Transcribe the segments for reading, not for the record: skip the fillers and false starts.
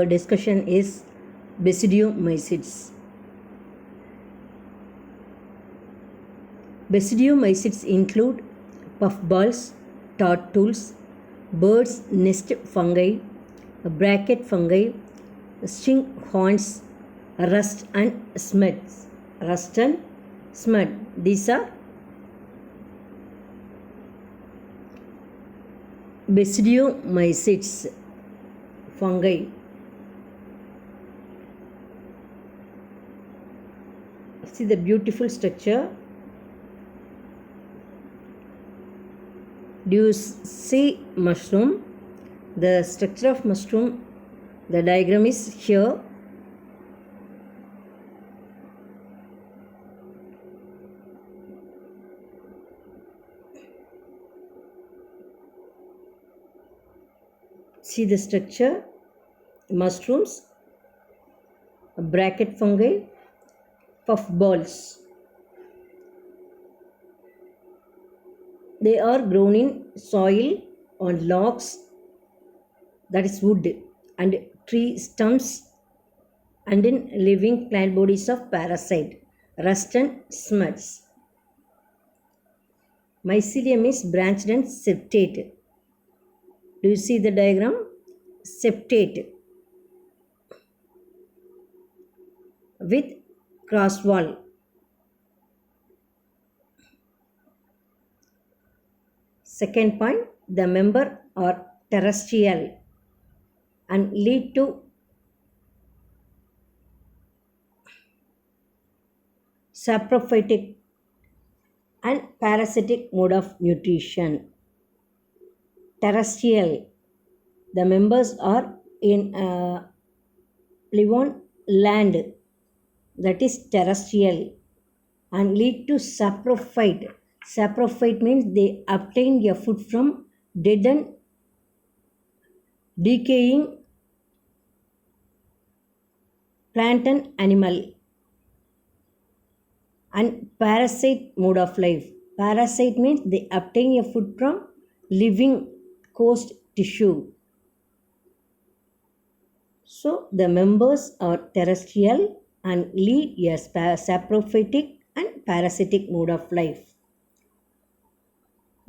Discussion is basidiomycetes. Basidiomycetes include puffballs, turtles, birds' nest fungi, bracket fungi, sting horns, rust and smut. Rust and smut. These are basidiomycetes fungi. See the beautiful structure. Do you see mushroom? The structure of mushroom, the diagram is here. See the structure, mushrooms, bracket fungi, puffballs. They are grown in soil, on logs, that is wood, and tree stumps, and in living plant bodies of parasite, rust and smuts. Mycelium is branched and septate. Do you see the diagram? Septate with cross wall. Second point, the member are terrestrial and lead to saprophytic and parasitic mode of nutrition. Terrestrial, the members are in live on land, that is terrestrial, and lead to saprophyte. Saprophyte means they obtain their food from dead and decaying plant and animal. And parasite mode of life. Parasite means they obtain your food from living coast tissue. So the members are terrestrial and lead a saprophytic and parasitic mode of life.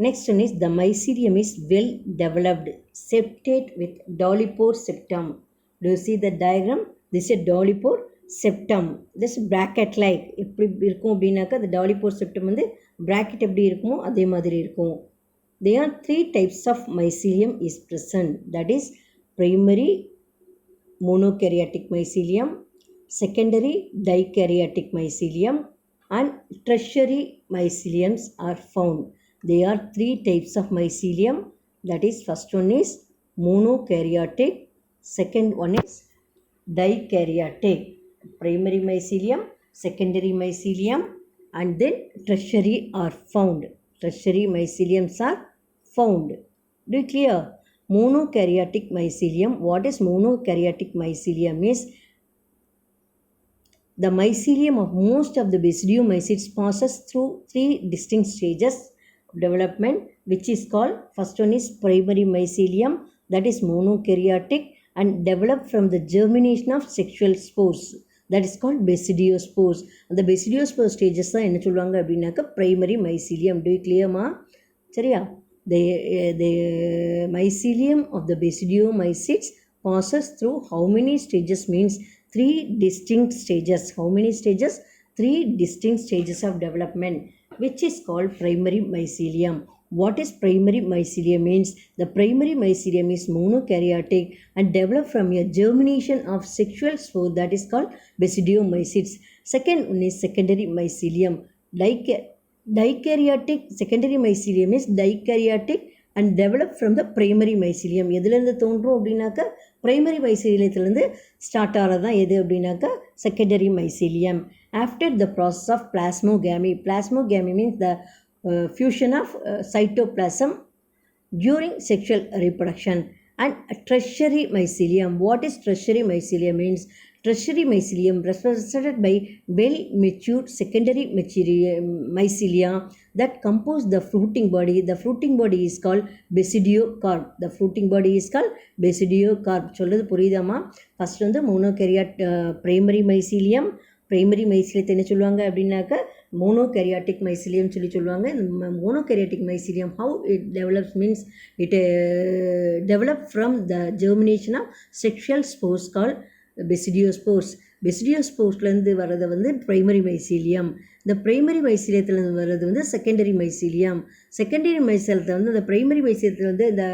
Next one is the mycelium is well developed, septate with dolichopore septum. Do you see the diagram? This is a dolichopore septum. This bracket like எப்படி இருக்கும் அப்படின்னாக்கா the dolichopore septum வந்து bracket எப்படி இருக்குமோ அதே மாதிரி இருக்கும். There are three types of mycelium is present. That is primary monokaryotic mycelium, secondary dikaryotic mycelium, and tertiary myceliums are found. There are three types of mycelium. That is, first one is monokaryotic, second one is dikaryotic. Primary mycelium, secondary mycelium, and then tertiary are found. Tertiary myceliums are found. Do you clear? Monokaryotic mycelium. What is monokaryotic mycelium is the mycelium of most of the basidiomycetes passes through three distinct stages of development, which is called, first one is primary mycelium, that is monokaryotic and developed from the germination of sexual spores, that is called basidiospores. அந்த basidiospore stages தான் என்ன சொல்லுவாங்க அப்படின்னாக்கா primary mycelium. Do you clear ma? சரியா? The mycelium of the basidiomycetes passes through how many stages means three distinct stages. How many stages? Three distinct stages of development, which is called primary mycelium. What is primary mycelium means? The primary mycelium is monokaryotic and developed from a germination of sexual spore, that is called basidiomycetes. Second one is secondary mycelium. Dikaryotic, secondary mycelium is dikaryotic and developed from the primary mycelium. எதுலேருந்து தோன்றும் அப்படின்னாக்கா primary myceliumலேருந்து start ஆகிறது தான் எது அப்படின்னாக்கா secondary mycelium. After the process of plasmogamy. Plasmogamy means the fusion of cytoplasm during sexual reproduction. And tertiary mycelium. What is tertiary mycelium means? Tertiary mycelium represented by well-matured secondary mycelia that compose the fruiting body. The fruiting body is called basidiocarp. The fruiting body is called basidiocarp. சொல்றது புரியுதாமா? First வந்து மோனோகேரியாட் primary mycelium. Primary மைசீலியத்தை என்ன சொல்லுவாங்க அப்படின்னாக்க மோனோகேரியாட்டிக் mycelium சொல்லுவாங்க. இந்த மோனோகேரியாட்டிக் mycelium how it develops means it develop from the germination of sexual spores called பெசிடியோஸ்போர்ஸ். பெசிடியோஸ்போர்ஸ்லேருந்து வர்றது வந்து primary mycelium. இந்த பிரைமரி மைசீலியத்துலேருந்து வர்றது வந்து செகண்டரி மைசீலியம். செகண்டரி மைசீலியத்தில் வந்து இந்த பிரைமரி மைசீலியத்தில் வந்து இந்த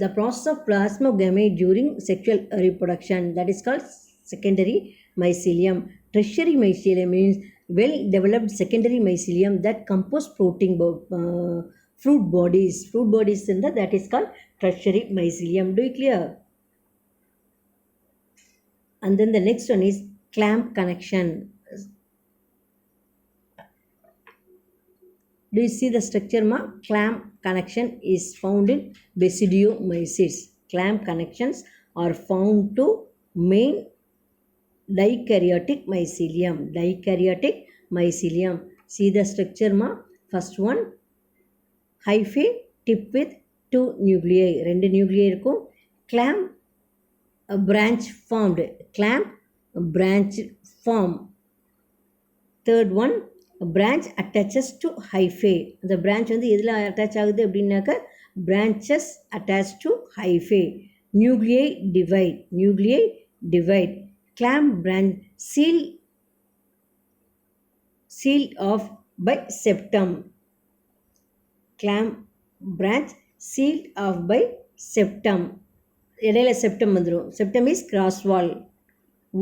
the process of plasmogamy during sexual reproduction, that is called secondary mycelium. Tertiary mycelium means well developed secondary mycelium that compose fruit bodies. Fruit bodies in that is called tertiary mycelium. Do you clear? And then the next one is clamp connection. Do you see the structure ma? Clamp connection is found in basidiomycetes. Clamp connections are found to main dikaryotic mycelium. Dikaryotic mycelium. See the structure ma? First one, hyphae tip with 2 nuclei. 2 nuclei இருக்கும். Clamp branch formed. Clamp branch form. Third one, branch attaches to hyphae. The branch வந்து எதில் attach ஆகுது அப்படின்னாக்க branches attached to hyphae. Nuclei divide. Nuclei divide. Clamp branch sealed off by septum. Clamp branch sealed off by septum. இடையில septum வந்துடும். Septum is cross wall.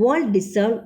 Wall dissolve